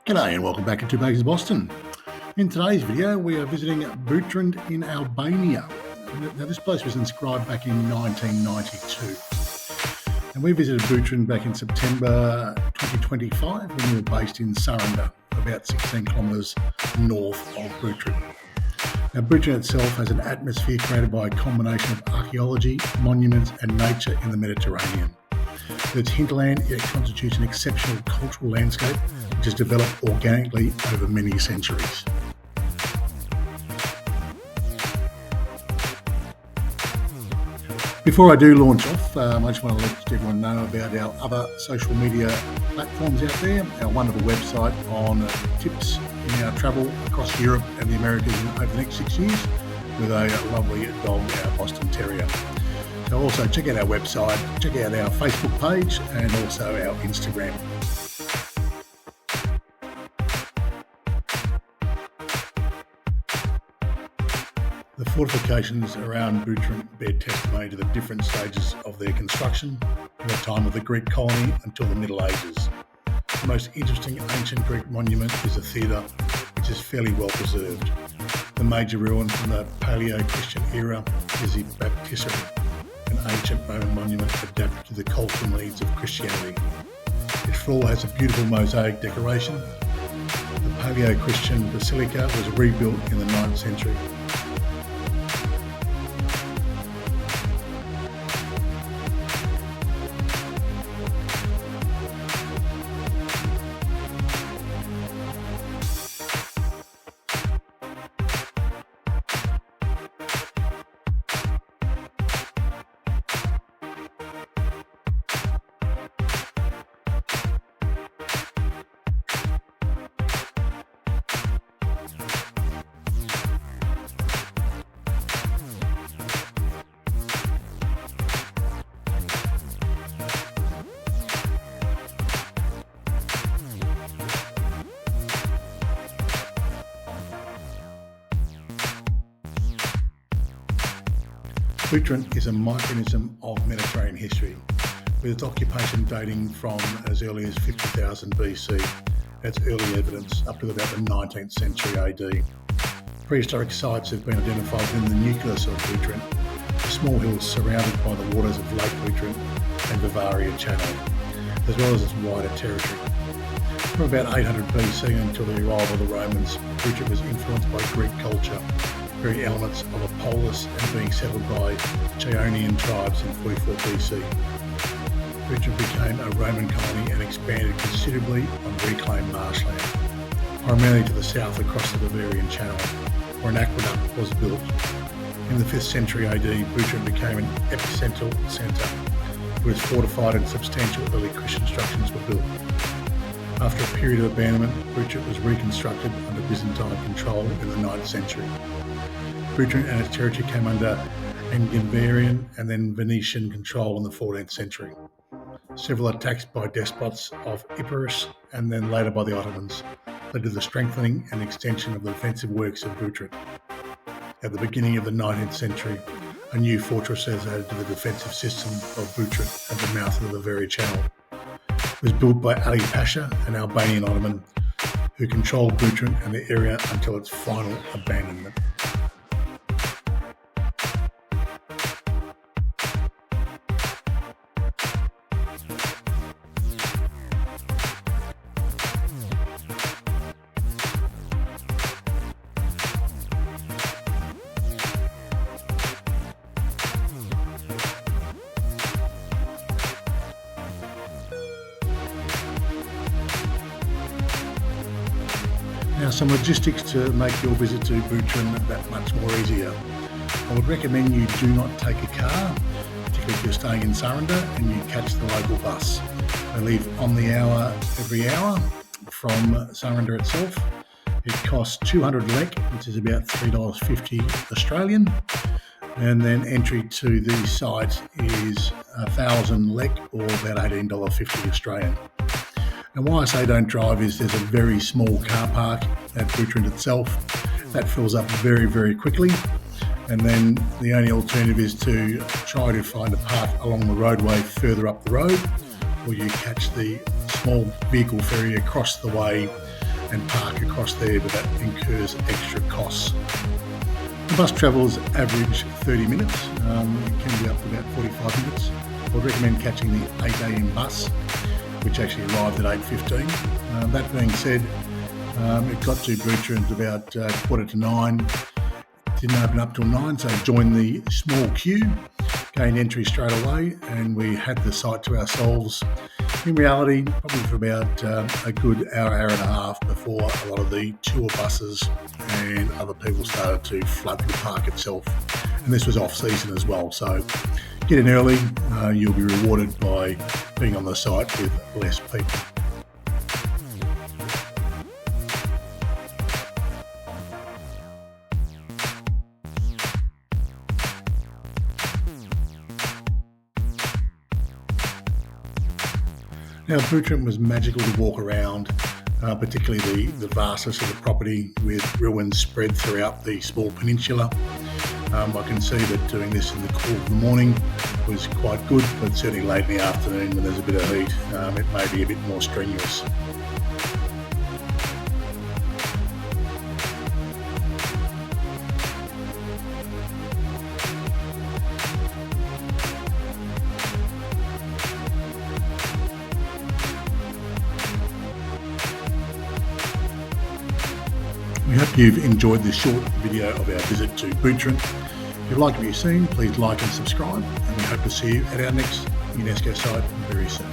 G'day and welcome back to Two Bakers Boston. In today's video we are visiting Butrint in Albania. Now this place was inscribed back in 1992 and we visited Butrint back in September 2025 when we were based in Saranda, about 16 kilometres north of Butrint. Now Butrint itself has an atmosphere created by a combination of archaeology, monuments and nature in the Mediterranean. With its hinterland, it constitutes an exceptional cultural landscape which has developed organically over many centuries. Before I do launch off, I just want to let everyone know about our other social media platforms out there, our wonderful website on tips in our travel across Europe and the Americas over the next 6 years with a lovely dog, our Boston Terrier. So also check out our website, check out our Facebook page and also our Instagram. The fortifications around Butrint bear testimony to the different stages of their construction from the time of the Greek colony until the Middle Ages. The most interesting ancient Greek monument is a theatre which is fairly well preserved. The major ruin from the Paleo-Christian era is the Baptistery, an ancient Roman monument adapted to the cultural needs of Christianity. Its floor has a beautiful mosaic decoration. The Paleo-Christian Basilica was rebuilt in the 9th century. Butrint is a microcosm of Mediterranean history, with its occupation dating from as early as 50,000 BC. That's early evidence up to about the 19th century AD. Prehistoric sites have been identified within the nucleus of Butrint, the small hills surrounded by the waters of Lake Butrint and Bavaria Channel, as well as its wider territory. From about 800 BC until the arrival of the Romans, Butrint was influenced by Greek culture, very elements of a polis and being settled by Chaonian tribes in 44 BC. Butrint became a Roman colony and expanded considerably on reclaimed marshland, primarily to the south across the Bavarian Channel, where an aqueduct was built. In the 5th century AD, Butrint became an epicentral centre, where its fortified and substantial early Christian structures were built. After a period of abandonment, Butrint was reconstructed under Byzantine control in the 9th century. Butrint and its territory came under Angevinian and then Venetian control in the 14th century. Several attacks by despots of Epirus and then later by the Ottomans led to the strengthening and extension of the defensive works of Butrint. At the beginning of the 19th century, a new fortress was added to the defensive system of Butrint at the mouth of the Bavaria Channel. It was built by Ali Pasha, an Albanian Ottoman, who controlled Butrint and the area until its final abandonment. Now, some logistics to make your visit to Butrint that much more easier. I would recommend you do not take a car, particularly if you're staying in Saranda, and you catch the local bus. They leave on the hour every hour from Saranda itself. It costs 200 lek, which is about $3.50 Australian, and then entry to the site is 1,000 lek or about $18.50 Australian. And why I say don't drive is there's a very small car park at Butrint itself that fills up very, very quickly. And then the only alternative is to try to find a park along the roadway further up the road, or you catch the small vehicle ferry across the way and park across there, but that incurs extra costs. The bus travels average 30 minutes. It can be up to about 45 minutes. I would recommend catching the 8 a.m. bus, which actually arrived at 8:15. That being said, it got to Butrint about 8:45. Didn't open up till 9, so joined the small queue, gained entry straight away, and we had the site to ourselves. In reality, probably for about a good hour and a half before a lot of the tour buses and other people started to flood the park itself. And this was off season as well, so get in early, you'll be rewarded by being on the site with less people. Now, Butrint was magical to walk around, particularly the vastness of the property with ruins spread throughout the small peninsula. I can see that doing this in the cool of the morning was quite good, but certainly late in the afternoon when there's a bit of heat, it may be a bit more strenuous. We hope you've enjoyed this short video of our visit to Butrint. If you've liked what you've seen, please like and subscribe, and we hope to see you at our next UNESCO site very soon.